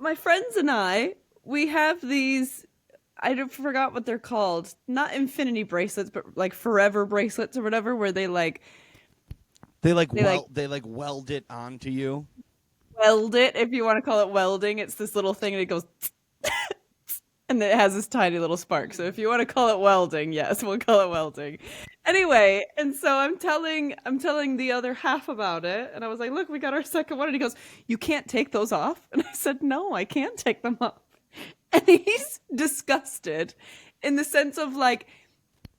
my friends and we have these. Forgot what they're called. Not infinity bracelets, but like forever bracelets or whatever, where they like They like weld it onto you. weld it, if you want to call it welding. It's this little thing and it goes and it has this tiny little spark. So if you want to call it welding, yes, we'll call it welding. Anyway, and so I'm telling the other half about it, and I was like, "Look, we got our second one." And he goes, "You can't take those off?" And I said, "No, I can't take them off." And he's disgusted in the sense of like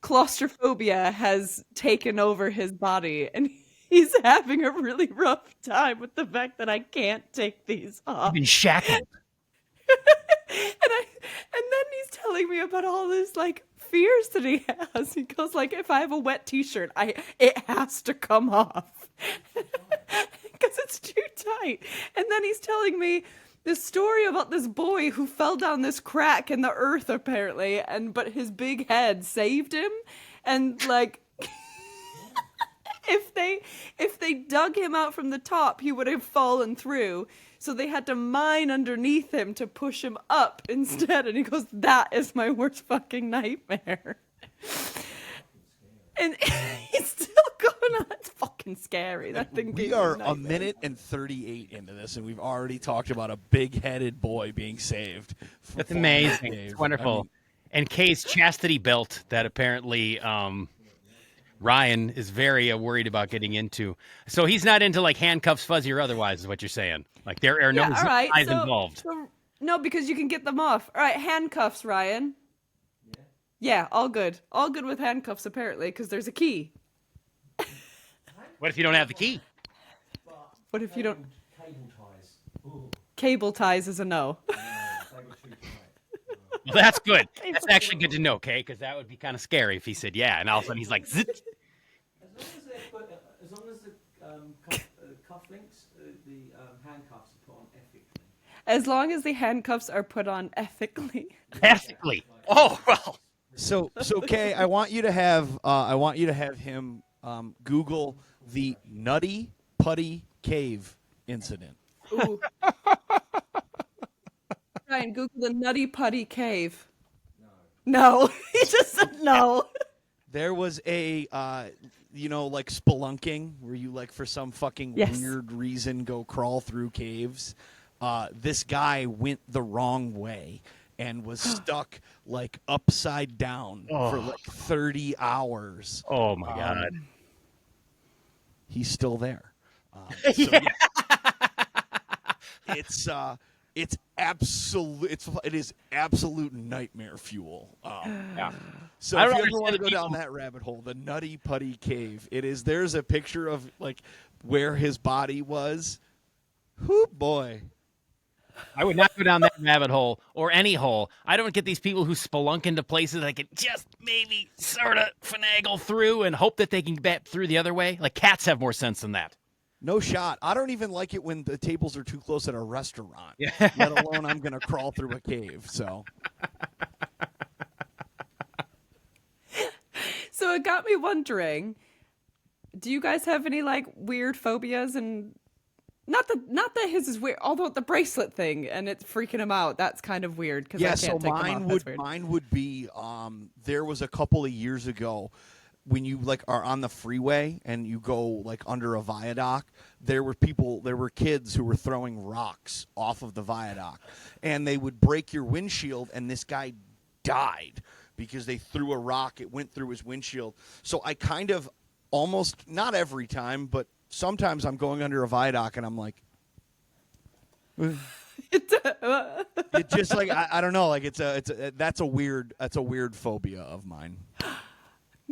claustrophobia has taken over his body and he's having a really rough time with the fact that I can't take these You've off. been shackled. And then he's telling me about all this like fears that he has. He goes like, if I have a wet t-shirt, it has to come off because it's too tight. And then he's telling me this story about this boy who fell down this crack in the earth apparently, and but his big head saved him, and like if they dug him out from the top, he would have fallen through. So they had to mine underneath him to push him up instead. And he goes, "That is my worst fucking nightmare." And he's still going on. It's fucking scary. That thing. We are a minute and 38 into this, and we've already talked about a big-headed boy being saved. That's amazing. It's wonderful. I mean, and Kay's chastity belt that apparently Ryan is very worried about getting into. So he's not into like handcuffs, fuzzy or otherwise, is what you're saying. Like there are no all right, eyes involved. No, because you can get them off. All right, handcuffs, Ryan. Yeah, all good. All good with handcuffs, apparently, because there's a key. What if you don't have the key? What if you don't? Cable ties. Ooh, Cable ties is a no. no, they were too tight. Well, that's good. That's actually good to know, Kay, because that would be kind of scary if he said yeah, and all of a sudden he's like, zit. As long as the cufflinks, the handcuffs are put on ethically. As long as the handcuffs are put on ethically. Ethically. Oh well. So Kay, I want you to have him Google the Nutty Putty Cave incident. Ooh. Ryan, Google the Nutty Putty Cave. No. He just said no. There was a like spelunking where you like for some fucking Yes. weird reason go crawl through caves. This guy went the wrong way and was stuck like upside down for like 30 hours. Oh my God. He's still there. It's absolute nightmare fuel. Yeah. So I if don't you ever want to understand go down that rabbit hole, the Nutty Putty Cave, there's a picture of like where his body was. Whoo boy. I would not go down that rabbit hole or any hole. I don't get these people who spelunk into places I can just maybe sort of finagle through and hope that they can get through the other way. Like cats have more sense than that. No shot. I don't even like it when the tables are too close at a restaurant. Yeah. Let alone I'm going to crawl through a cave. So So it got me wondering, do you guys have any like weird phobias? And not that his is weird, although the bracelet thing and it's freaking him out, that's kind of weird because yeah, I can't take them off. That's weird. mine would be there was a couple of years ago when you like are on the freeway and you go like under a viaduct, there were kids who were throwing rocks off of the viaduct and they would break your windshield, and this guy died because they threw a rock, it went through his windshield. So I kind of almost, not every time, but sometimes I'm going under a viaduct and I'm like it just like I don't know, like that's a weird phobia of mine.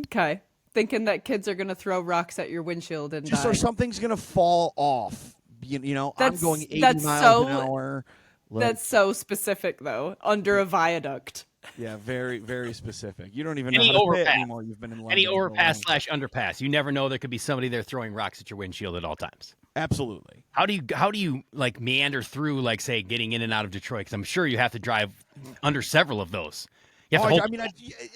Okay. Thinking that kids are going to throw rocks at your windshield and Just die. or something's gonna fall off. You know, I'm That's- going 80 that's miles an so- hour. Like, That's so specific, though. Under a viaduct. yeah, very, very specific. You don't even know Any how to pit overpass. anymore. You've been in London Any for a overpass long- / underpass. You never know, there could be somebody there throwing rocks at your windshield at all times. Absolutely. How do you like meander through, like, say, getting in and out of Detroit? Because I'm sure you have to drive under several of those. You have to hold,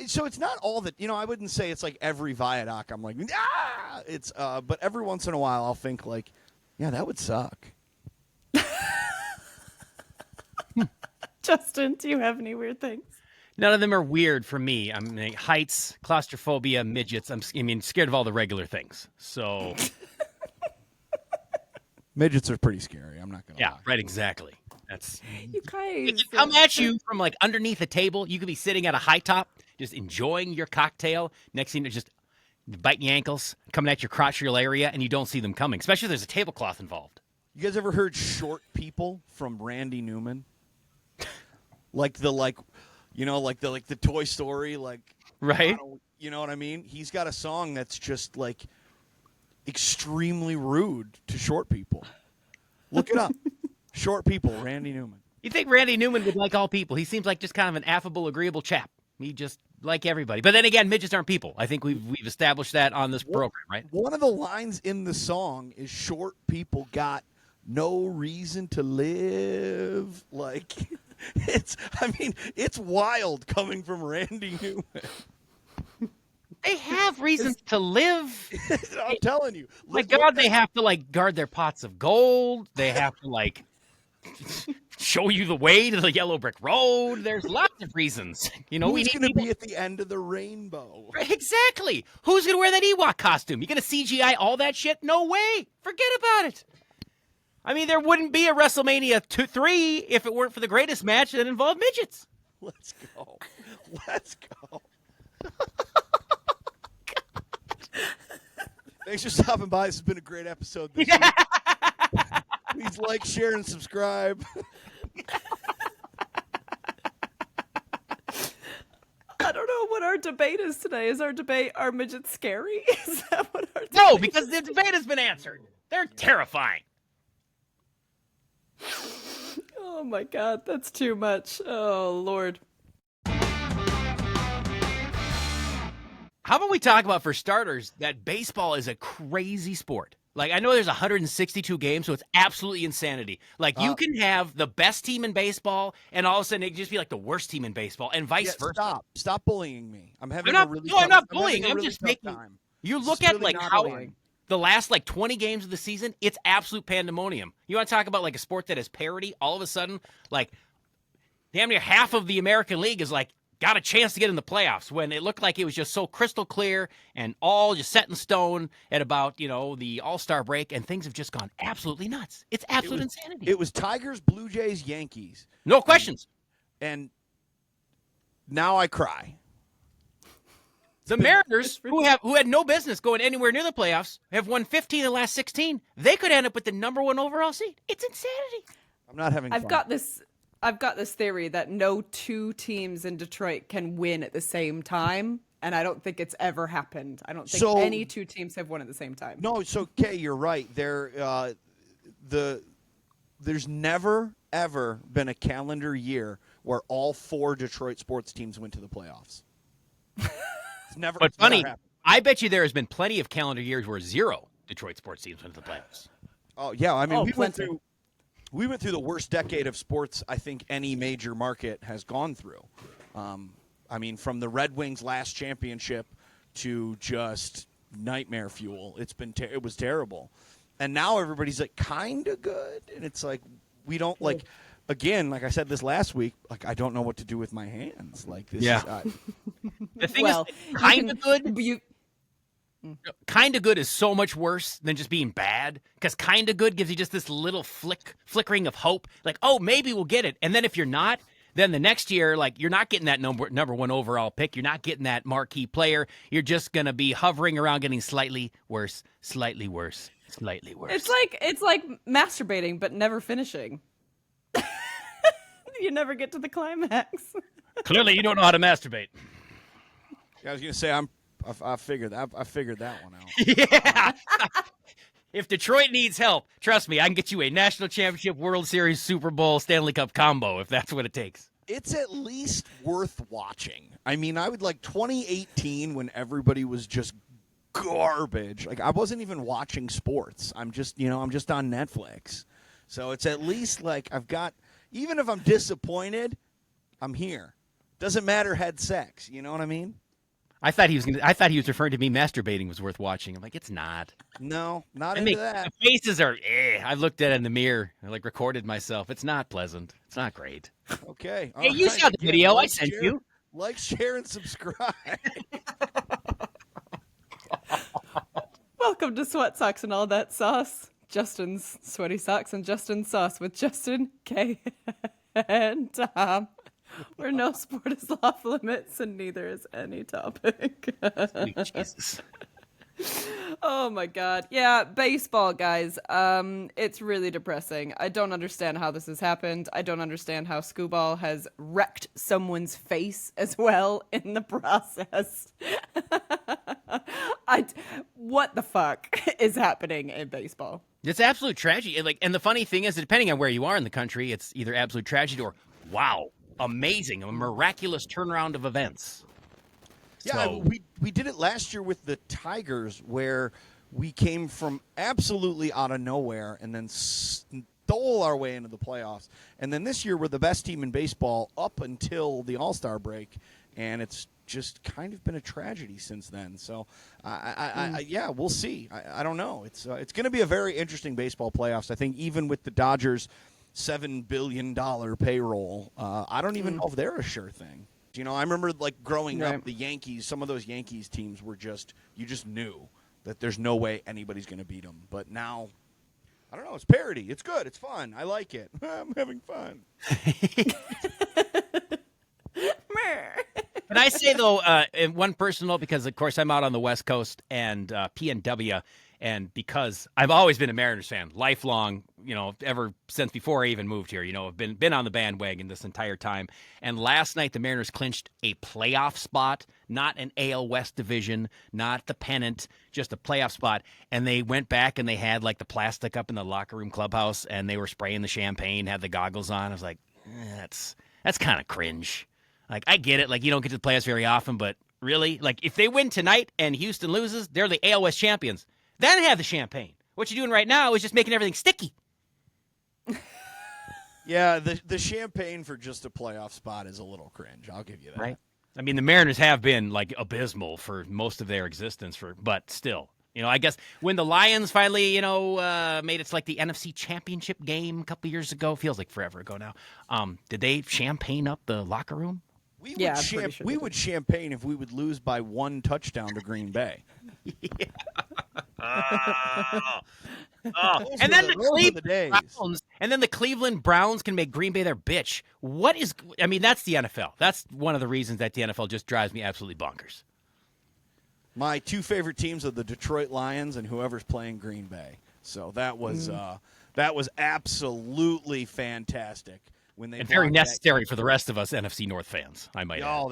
So it's not all that. I wouldn't say it's like every viaduct. I'm like, ah. It's but every once in a while I'll think like, yeah, that would suck. Justin, do you have any weird things? None of them are weird for me. I'm like, heights, claustrophobia, midgets. Scared of all the regular things. So Midgets are pretty scary. I'm not gonna yeah, lie. right, exactly. That's You guys. it can come at you from like underneath a table. You could be sitting at a high top, just enjoying your cocktail. Next thing, they're just biting your ankles, coming at your crotchal area, and you don't see them coming. Especially if there's a tablecloth involved. You guys ever heard "Short People" from Randy Newman? like the Toy Story, Right? you know what I mean? He's got a song that's just like extremely rude to short people. Look it up. Short People, Randy Newman. You think Randy Newman would like all people? He seems like just kind of an affable, agreeable chap. He just like everybody. But then again, midgets aren't people. I think we've established that on this program, right? One of the lines in the song is "Short people got no reason to live." Like it's wild coming from Randy Newman. They have reasons to live. I'm telling you. My God, they have to like guard their pots of gold. They have to like show you the way to the yellow brick road. There's lots of reasons. You know, who's going to be at the end of the rainbow? Right, exactly. Who's going to wear that Ewok costume? You going to CGI all that shit? No way. Forget about it. I mean, there wouldn't be a WrestleMania 3 if it weren't for the greatest match that involved midgets. Let's go. Let's go. Thanks for stopping by. This has been a great episode this week. Please like, share, and subscribe. I don't know what our debate is today. Is our debate, are midgets scary? Is that what our debate No, because the debate has been answered. They're terrifying. Oh my God, that's too much. Oh Lord. How about we talk about, for starters, that baseball is a crazy sport. Like, I know there's 162 games, so it's absolutely insanity. Like, you can have the best team in baseball, and all of a sudden it can just be like the worst team in baseball, and vice versa. Stop bullying me. I'm having I'm a really not, no, I'm not I'm having bullying. a I'm really just tough making. time. You This look is at really like not how bullying. the last like 20 games of the season, it's absolute pandemonium. You want to talk about like a sport that has parity? All of a sudden, like damn near half of the American League is like got a chance to get in the playoffs when it looked like it was just so crystal clear and all just set in stone at about, the All-Star break, and things have just gone absolutely nuts. It's absolute insanity. It was Tigers, Blue Jays, Yankees. No questions. And now I cry. The Mariners, who had no business going anywhere near the playoffs, have won 15 of the last 16. They could end up with the #1 overall seed. It's insanity. I'm not having fun. I've got this theory that no two teams in Detroit can win at the same time, and I don't think it's ever happened. I don't think any two teams have won at the same time. No, so Kay, you're right. There's never ever been a calendar year where all 4 Detroit sports teams went to the playoffs. It's never. But it's never funny, happened. I bet you there has been plenty of calendar years where 0 Detroit sports teams went to the playoffs. Oh yeah, I mean we went plenty. through the worst decade of sports I think any major market has gone through. I mean, from the Red Wings' last championship to just nightmare fuel. It was terrible, and now everybody's like kind of good, and it's like we don't like. Again, like I said this last week, like I don't know what to do with my hands. Like this. Yeah. The thing Well, is, kind of good. You Kind of good is so much worse than just being bad, because kind of good gives you just this little flickering of hope, like, oh, maybe we'll get it. And then if you're not, then the next year, like, you're not getting that number 1 overall pick. You're not getting that marquee player. You're just going to be hovering around getting slightly worse, slightly worse, slightly worse. it's like masturbating but never finishing. You never get to the climax. Clearly, you don't know how to masturbate. Yeah, I was gonna say I figured that one out. Yeah. If Detroit needs help, trust me, I can get you a national championship, World Series, Super Bowl, Stanley Cup combo if that's what it takes. It's at least worth watching. I mean, I would like 2018 when everybody was just garbage. Like I wasn't even watching sports. I'm just on Netflix. So it's at least like I've got, even if I'm disappointed, I'm here. Doesn't matter, had sex. You know what I mean? I thought he was referring to me masturbating was worth watching. I'm like, it's not. No, not I into mean, that. the faces are. I looked at it in the mirror. I like recorded myself. It's not pleasant. It's not great. Okay. Hey, all you right. saw the Again, video I like, sent share- you. Like, share, and subscribe. Welcome to Sweat Socks and All That Sauce. Justin's Sweaty Socks and Justin's Sauce with Justin, Kay, and Tom. Where no sport is off limits and neither is any topic. Sweet Jesus. Oh my god. Yeah, baseball, guys. It's really depressing. I don't understand how this has happened. I don't understand how Scooball has wrecked someone's face as well in the process. What the fuck is happening in baseball? It's absolute tragedy. And the funny thing is, depending on where you are in the country, it's either absolute tragedy or wow, amazing, a miraculous turnaround of events. Yeah, So- we did it last year with the Tigers, where we came from absolutely out of nowhere and then stole our way into the playoffs. And then this year, we're the best team in baseball up until the All-Star break, and it's just kind of been a tragedy since then. So, yeah, we'll see. I don't know. It's going to be a very interesting baseball playoffs. I think even with the Dodgers' $7 billion payroll, I don't even know if they're a sure thing. You know, I remember like growing up, the Yankees, some of those Yankees teams were you just knew that there's no way anybody's going to beat them. But now, I don't know, it's parody. It's good. It's fun. I like it. I'm having fun. Can I say though, in one personal, because of course I'm out on the West Coast and PNW, and because I've always been a Mariners fan, lifelong, ever since before I even moved here, I've been on the bandwagon this entire time. And last night the Mariners clinched a playoff spot, not an AL West division, not the pennant, just a playoff spot. And they went back and they had like the plastic up in the locker room clubhouse, and they were spraying the champagne, had the goggles on. I was like, that's kind of cringe. Like, I get it. Like, you don't get to the playoffs very often, but really? Like, if they win tonight and Houston loses, they're the AL West champions. Then have the champagne. What you're doing right now is just making everything sticky. Yeah, the champagne for just a playoff spot is a little cringe. I'll give you that. Right. I mean, the Mariners have been, like, abysmal for most of their existence, but still. I guess when the Lions finally, made it to like the NFC Championship game a couple years ago, feels like forever ago now. Did they champagne up the locker room? We Yeah, would, I'm pretty sure we they would champagne if we would lose by 1 touchdown to Green Bay. And then the days. Cleveland Browns can make Green Bay their bitch. That's the NFL. That's one of the reasons that the NFL just drives me absolutely bonkers. My 2 favorite teams are the Detroit Lions and whoever's playing Green Bay. So that was absolutely fantastic when they And very brought that- necessary for the rest of us NFC North fans, I might add.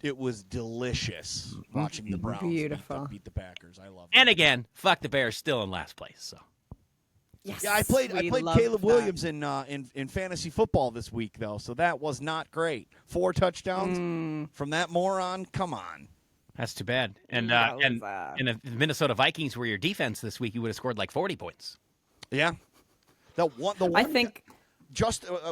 It was delicious watching the Browns Beautiful. beat the Packers. I love it. And again, fuck the Bears, still in last place. So Yes, Yeah, I played we love Caleb that. Williams in fantasy football this week though, so that was not great. 4 touchdowns from that moron. Come on. that's too bad. And Yowza. and if the Minnesota Vikings were your defense this week, you would have scored like 40 points. Yeah. The one I think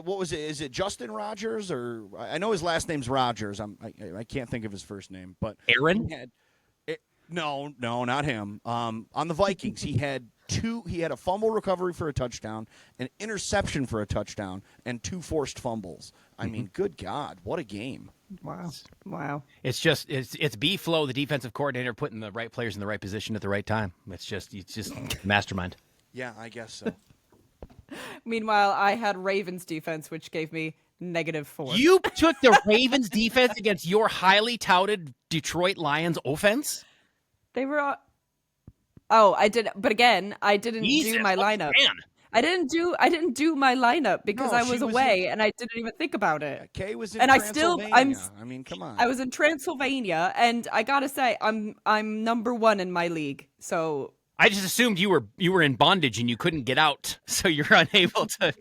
what was it? Is it Justin Rogers or I know his last name's Rogers. I can't think of his first name, but Aaron? No, not him. On the Vikings, he had a fumble recovery for a touchdown, an interception for a touchdown, and 2 forced fumbles. I mean, good God, what a game. wow. It's just it's B Flow, the defensive coordinator, putting the right players in the right position at the right time. It's just mastermind. Yeah, I guess so. Meanwhile, I had Ravens defense, which gave me -4. You took the Ravens defense against your highly touted Detroit Lions offense? They were. Oh, I did, but again, I didn't Jesus, do my oh, lineup. man. I didn't do my lineup because No, I she was was away and I didn't even think about it. Kay was in And I still- Transylvania. I mean, come on. I was in Transylvania, and I gotta say, I'm #1 in my league. So I just assumed you were in bondage and you couldn't get out, so you're unable to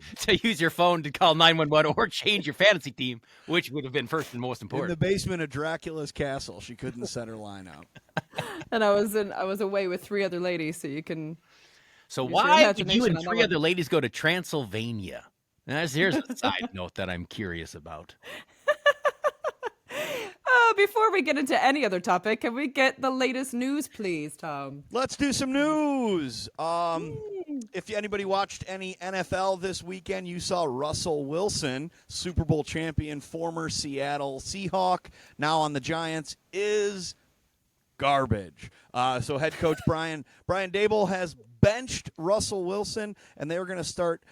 use your phone to call 911 or change your fantasy team, which would have been first and most in important. the basement of Dracula's castle. She couldn't set her lineup. and I was away with 3 other ladies, so you can. So use your why would you imagination and on that 3 one. other ladies go to Transylvania? Here's a side note that I'm curious about. before we get into any other topic, can we get the latest news, please, Tom? Let's do some news. If anybody watched any NFL this weekend, you saw Russell Wilson, Super Bowl champion, former Seattle Seahawk, now on the Giants, is garbage. So head coach Brian Daboll has benched Russell Wilson, and they were going to start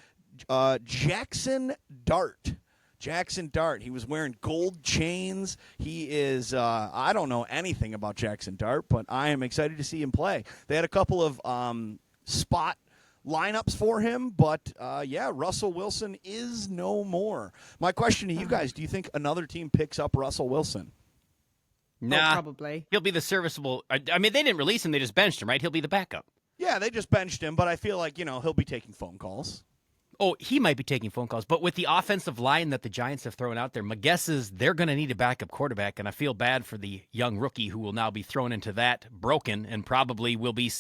Jackson Dart. Jackson Dart. He was wearing gold chains. He is, I don't know anything about Jackson Dart, but I am excited to see him play. They had a couple of spot lineups for him, but Russell Wilson is no more. My question to you guys, do you think another team picks up Russell Wilson? Nah, probably. he'll be the serviceable. I mean, they didn't release him; they just benched him, right? He'll be the backup. Yeah, they just benched him, but I feel like, he'll be taking phone calls. Oh, he might be taking phone calls, but with the offensive line that the Giants have thrown out there, my guess is they're going to need a backup quarterback, and I feel bad for the young rookie who will now be thrown into that broken and probably will be,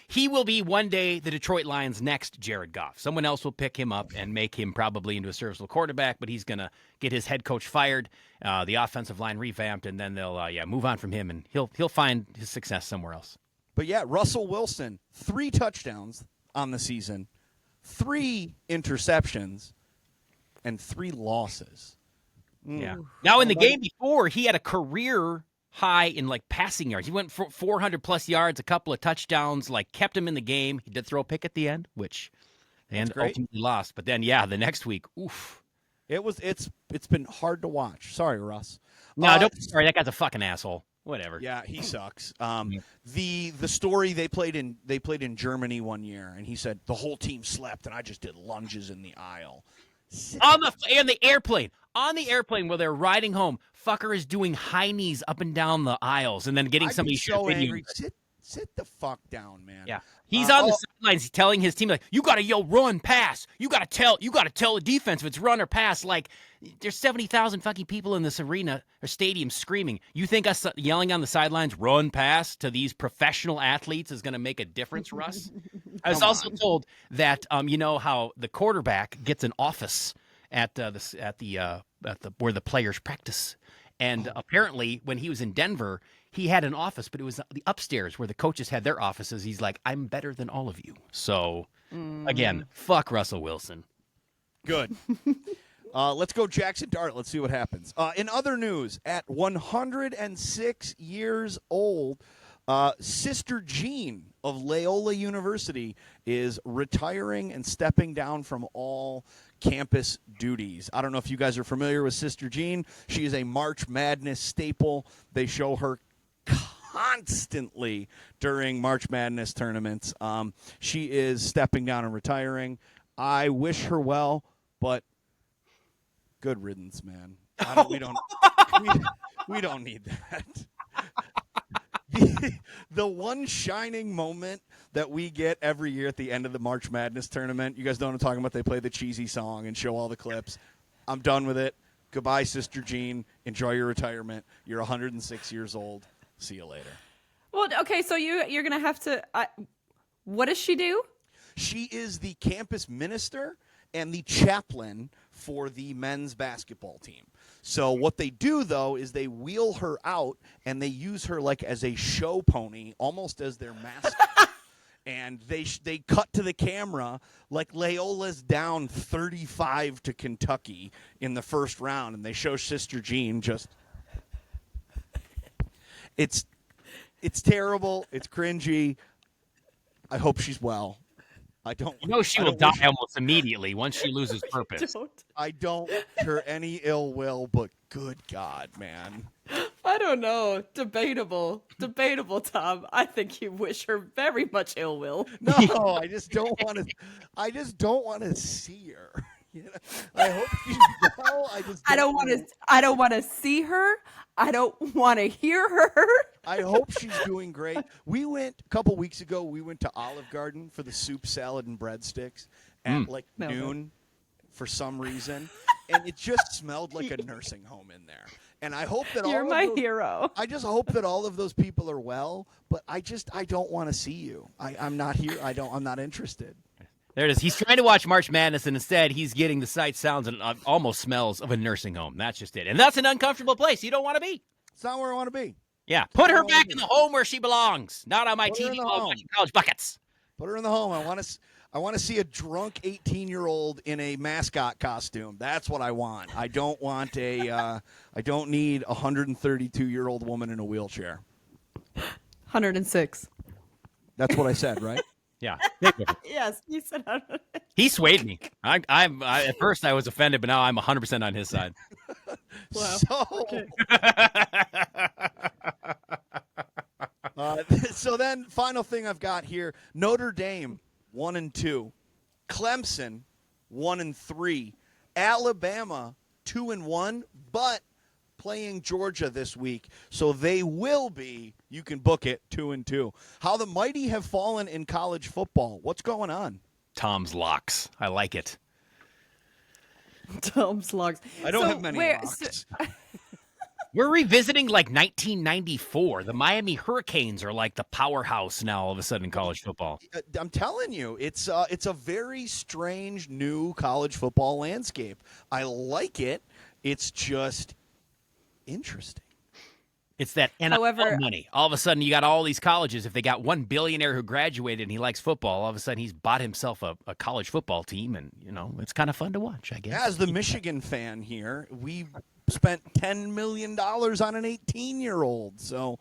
he will be one day the Detroit Lions' next Jared Goff. Someone else will pick him up and make him probably into a serviceable quarterback, but he's going to get his head coach fired, the offensive line revamped, and then they'll move on from him, and he'll find his success somewhere else. But yeah, Russell Wilson, 3 touchdowns on the season, 3 interceptions, and 3 losses. Yeah. Now in the game before, he had a career high in passing yards. He went for 400 plus yards, a couple of touchdowns, kept him in the game. He did throw a pick at the end, which they ultimately lost. But then, the next week, oof. It's been hard to watch. Sorry, Russ. No, don't be sorry. That guy's a fucking asshole. Whatever. Yeah, he sucks. The story they played in Germany one year, and he said the whole team slept, and I just did lunges in the aisle. On the airplane where they're riding home, fucker is doing high knees up and down the aisles, and then getting somebody so video. angry. Sit the fuck down, man. Yeah, he's on the sidelines telling his team you got to yell run, pass. You got to tell the defense if it's run or pass. There's 70,000 fucking people in this arena or stadium screaming. You think us yelling on the sidelines run, pass to these professional athletes is going to make a difference, Russ? I was also told that how the quarterback gets an office at the where the players practice, and apparently when he was in Denver, he had an office, but it was the upstairs where the coaches had their offices. He's like, I'm better than all of you. So, again, fuck Russell Wilson. Good. Let's go Jackson Dart. Let's see what happens. In other news, at 106 years old, Sister Jean of Loyola University is retiring and stepping down from all campus duties. I don't know if you guys are familiar with Sister Jean. She is a March Madness staple. They show her constantly during March Madness tournaments. She is stepping down and retiring. I wish her well, but good riddance, man. We don't need that. The one shining moment that we get every year at the end of the March Madness tournament, you guys know what I'm talking about. They play the cheesy song and show all the clips. I'm done with it. Goodbye, Sister Jean. Enjoy your retirement. You're 106 years old. See you later. Well, okay, so you're going to have to what does she do? She is the campus minister and the chaplain for the men's basketball team. So what they do, though, is they wheel her out and they use her as a show pony, almost as their mascot. And they cut to the camera Loyola's down 35 to Kentucky in the first round, and they show Sister Jean just. It's terrible. It's cringy. I hope she's well. She will die almost immediately once she loses purpose. I don't wish her any ill will, but good God, man. I don't know. Debatable, Tom. I think you wish her very much ill will. No, I just don't want to. I just don't want to see her. I hope she's well. I don't want to see her. I don't want to hear her. I hope she's doing great. We went a couple weeks ago. We went to Olive Garden for the soup, salad, and breadsticks at noon for some reason, and it just smelled like a nursing home in there. And I hope that you're my hero. I just hope that all of those people are well. But I don't want to see you. I'm not here. I'm not interested. There it is. He's trying to watch March Madness, and instead he's getting the sights, sounds, and almost smells of a nursing home. That's just it. And that's an uncomfortable place you don't want to be. It's not where I want to be. Yeah, put her Oh, back in the home where she belongs, not on my Put her in TV the while home. watching College Buckets. Put her in the home. I want to see a drunk 18-year-old in a mascot costume. That's what I want. I don't want I don't need a 132-year-old woman in a wheelchair. 106. That's what I said, right? Yeah, big difference. Yes, you said 100. He swayed me. At first I was offended, but now I'm 100% on his side. Wow. So, Okay. so then, final thing I've got here: Notre Dame 1-2, Clemson 1-3, Alabama 2-1, but playing Georgia this week, so they will be. You can book it 2-2. How the mighty have fallen in college football. What's going on? Tom's locks. I like it. Tom's logs. I don't So have many where- locks. We're revisiting like 1994. The Miami Hurricanes are like the powerhouse now all of a sudden in college football. I'm telling you, it's a very strange new college football landscape. I like it. It's just interesting. It's that NFL However- money. All of a sudden, you got all these colleges. If they got one billionaire who graduated and he likes football, all of a sudden he's bought himself a college football team, and it's kind of fun to watch, I guess. As the Michigan fan here, we spent $10 million on an 18-year-old, so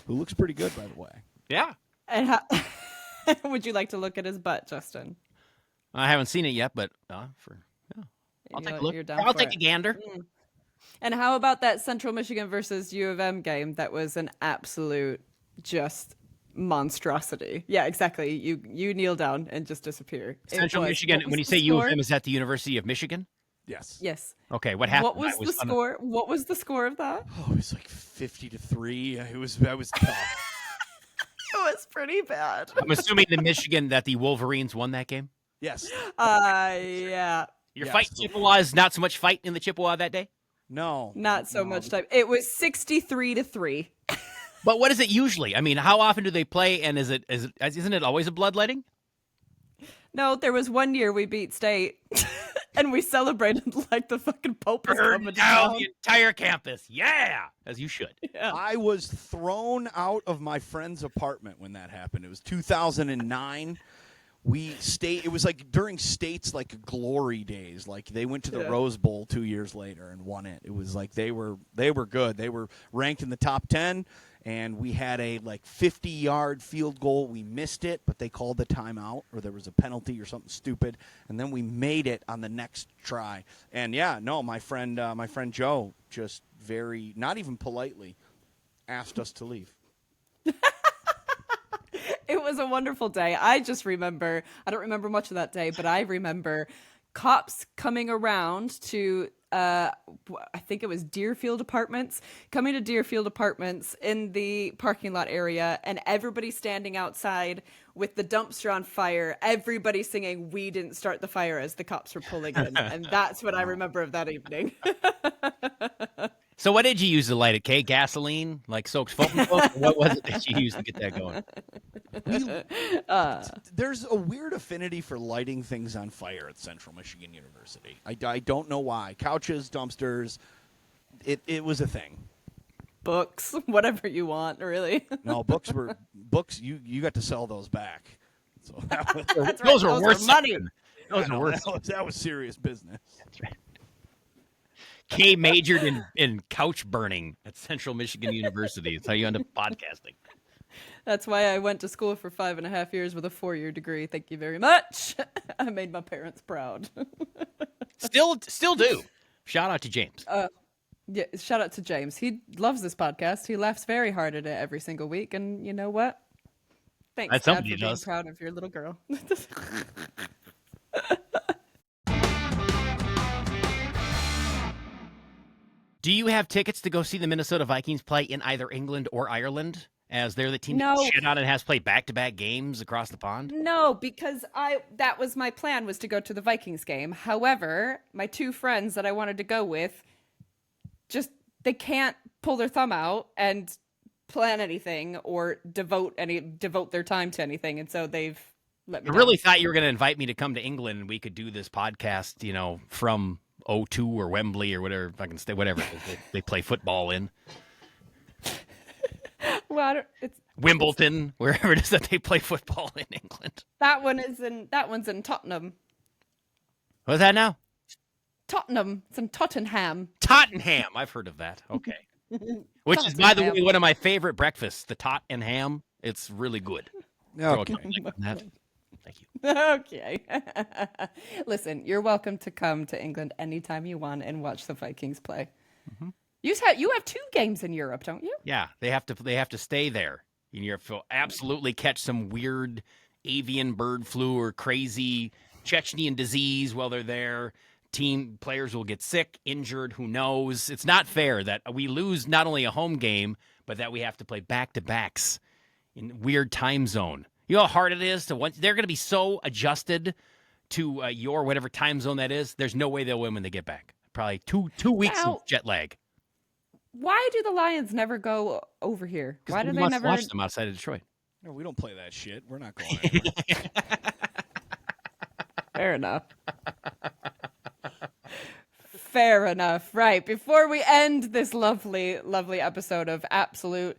who looks pretty good, by the way. Yeah. And how, would you like to look at his butt, Justin? I haven't seen it yet, but I'll take a look. You're down I'll for take it. a gander. And how about that Central Michigan versus U of M game? That was an absolute just monstrosity. Yeah, exactly. You kneel down and just disappear. It Central was- Michigan, what was when you the say U of score? M, is that the University of Michigan? Yes. Yes. Okay, what happened? What was I the score? What was the score of that? Oh, it was like 50-3. That was tough. It was pretty bad. I'm assuming that the Wolverines won that game. Yes. Yeah. Your Yes. fight Chippewa is not so much fight in the Chippewa that day. No. Not so No. much time. It was 63-3. But what is it usually? I mean, how often do they play? And isn't it always a bloodletting? No, there was one year we beat State, and we celebrated like the fucking Pope was Burn coming down down. the entire campus. Yeah, as you should. Yeah. I was thrown out of my friend's apartment when that happened. It was 2009. It was like during State's like glory days. Like they went to the Yeah. Rose Bowl 2 years later and won it. It was like they were good. They were ranked in the top 10, and we had a like 50-yard field goal. We missed it, but they called the timeout, or there was a penalty or something stupid, and then we made it on the next try. And yeah, no, my friend Joe just very, not even politely, asked us to leave. It was a wonderful day. I just remember, I don't remember much of that day, but I remember cops coming around to, I think it was Deerfield Apartments, coming to Deerfield Apartments in the parking lot area, and everybody standing outside with the dumpster on fire, everybody singing "We Didn't Start the Fire" as the cops were pulling in. And that's what I remember of that evening. So what did you use to light it, Kay? Gasoline? Like Soak's Fulton Cook? What was it that you used to get that going? There's a weird affinity for lighting things on fire at Central Michigan University. I don't know why. Couches, dumpsters, it was a thing. Books, whatever you want, really. No, books. You got to sell those back. So that was, That's right. Those are Those worth money. something. Those are worth that was serious business. That's right. Kay majored in couch burning at Central Michigan University. That's how you end up podcasting. That's why I went to school for 5.5 years with a 4-year degree. Thank you very much. I made my parents proud. Still do. Shout out to James. Yeah, shout out to James. He loves this podcast. He laughs very hard at it every single week. And you know what? Thanks, That's Dad, something for he being does. proud of your little girl. Do you have tickets to go see the Minnesota Vikings play in either England or Ireland? As they're the team No. that shit on and has played back-to-back games across the pond? No, because that was my plan, was to go to the Vikings game. However, my two friends that I wanted to go with they can't pull their thumb out and plan anything or devote their time to anything, and so they've let me I down. really thought you were going to invite me to come to England and we could do this podcast, from O2 or Wembley or whatever fucking whatever they play football in. Well, it's Wimbledon, wherever it is that they play football in England. that one's in Tottenham. What's that now? Tottenham. It's in Tottenham. Tottenham. I've heard of that. Okay. Which is, by the way, Tottenham. one of my favorite breakfasts, the Tottenham. It's really good. Okay. That. Thank you. Okay. Listen, you're welcome to come to England anytime you want and watch the Vikings play. You have 2 games in Europe, don't you? Yeah, they have to stay there in Europe. So absolutely catch some weird avian bird flu or crazy Chechnyan disease while they're there. Team players will get sick, injured, who knows? It's not fair that we lose not only a home game, but that we have to play back-to-backs in weird time zone. You know how hard it is they're going to be so adjusted to your whatever time zone that is. There's no way they'll win when they get back. Probably two weeks Now- of jet lag. Why do the Lions never go over here? Why do they never watch them outside of Detroit? No, we don't play that shit. We're not going anywhere. Fair enough. Fair enough. Right. Before we end this lovely, lovely episode of absolute,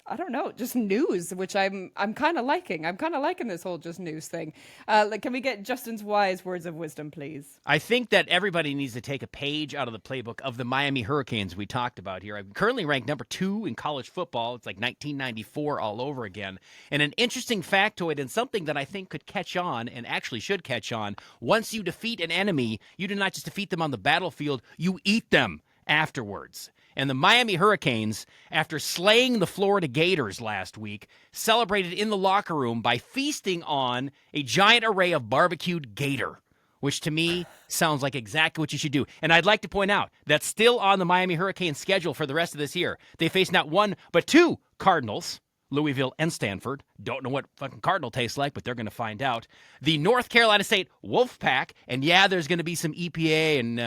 I don't know, just news, which I'm kind of liking. I'm kind of liking this whole just news thing. Can we get Justin's wise words of wisdom, please? I think that everybody needs to take a page out of the playbook of the Miami Hurricanes we talked about here. I'm currently ranked number 2 in college football. It's like 1994 all over again. And an interesting factoid and something that I think could catch on and actually should catch on. Once you defeat an enemy, you do not just defeat them on the battlefield, you eat them afterwards. And the Miami Hurricanes, after slaying the Florida Gators last week, celebrated in the locker room by feasting on a giant array of barbecued gator, which to me sounds like exactly what you should do. And I'd like to point out that still on the Miami Hurricanes schedule for the rest of this year, they face not 1, but 2 Cardinals, Louisville and Stanford. Don't know what fucking Cardinal tastes like, but they're going to find out. The North Carolina State Wolfpack, and yeah, there's going to be some EPA and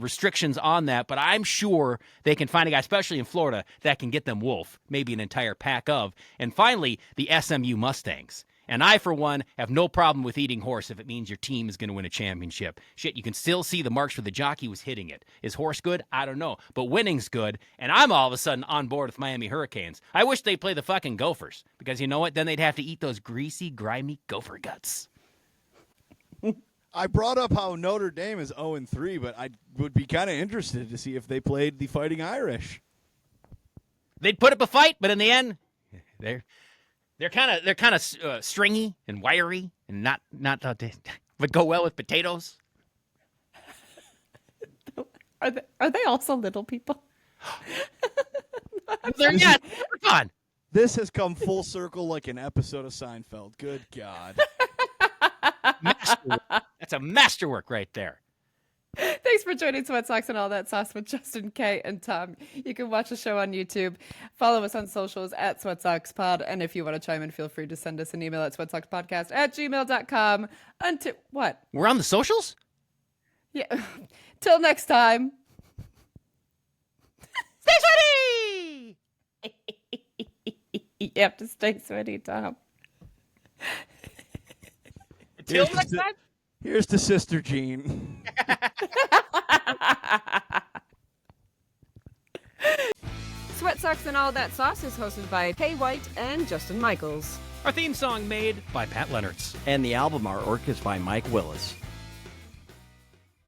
restrictions on that, but I'm sure they can find a guy, especially in Florida, that can get them Wolf, maybe an entire pack of. And finally, the SMU Mustangs. And I, for one, have no problem with eating horse if it means your team is going to win a championship. Shit, you can still see the marks where the jockey was hitting it. Is horse good? I don't know. But winning's good, and I'm all of a sudden on board with Miami Hurricanes. I wish they'd play the fucking Gophers, because you know what? Then they'd have to eat those greasy, grimy gopher guts. I brought up how Notre Dame is 0-3, but I would be kind of interested to see if they played the Fighting Irish. They'd put up a fight, but in the end, they're kind of stringy and wiry and not but go well with potatoes. Are they also little people? They're not. Come This has come full circle like an episode of Seinfeld. Good God. on. That's a masterwork right there. Thanks for joining Sweat Socks and All That Sauce with Justin, Kay, and Tom. You can watch the show on YouTube. Follow us on socials at Sweat Socks Pod. And if you want to chime in, feel free to send us an email at sweatsockspodcast@gmail.com. Until what? We're on the socials? Yeah. Till next time. Stay sweaty! You have to stay sweaty, Tom. Till next time. Here's to Sister Jean. Sweat Socks and All That Sauce is hosted by Kay White and Justin Michaels. Our theme song made by Pat Leonards. And the album artwork is by Mike Willis.